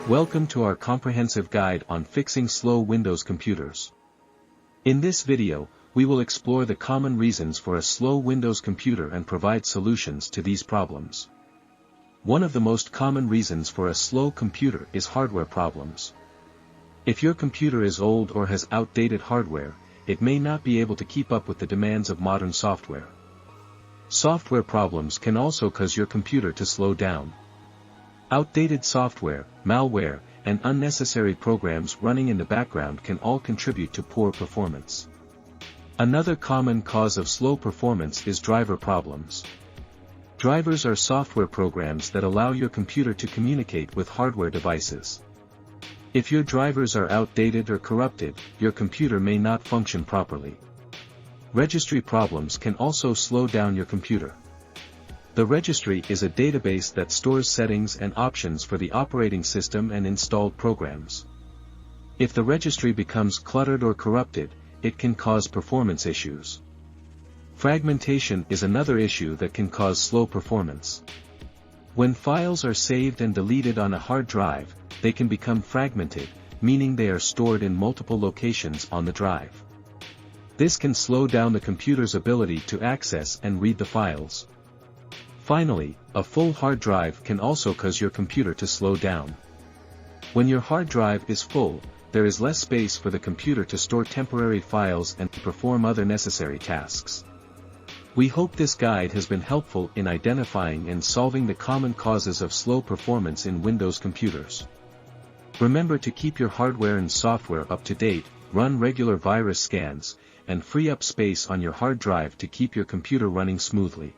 Welcome to our comprehensive guide on fixing slow Windows computers. In this video, we will explore the common reasons for a slow Windows computer and provide solutions to these problems. One of the most common reasons for a slow computer is hardware problems. If your computer is old or has outdated hardware, it may not be able to keep up with the demands of modern software. Software problems can also cause your computer to slow down. Outdated software, malware, and unnecessary programs running in the background can all contribute to poor performance. Another common cause of slow performance is driver problems. Drivers are software programs that allow your computer to communicate with hardware devices. If your drivers are outdated or corrupted, your computer may not function properly. Registry problems can also slow down your computer. The registry is a database that stores settings and options for the operating system and installed programs. If the registry becomes cluttered or corrupted, it can cause performance issues. Fragmentation is another issue that can cause slow performance. When files are saved and deleted on a hard drive, they can become fragmented, meaning they are stored in multiple locations on the drive. This can slow down the computer's ability to access and read the files. Finally, a full hard drive can also cause your computer to slow down. When your hard drive is full, there is less space for the computer to store temporary files and perform other necessary tasks. We hope this guide has been helpful in identifying and solving the common causes of slow performance in Windows computers. Remember to keep your hardware and software up to date, run regular virus scans, and free up space on your hard drive to keep your computer running smoothly.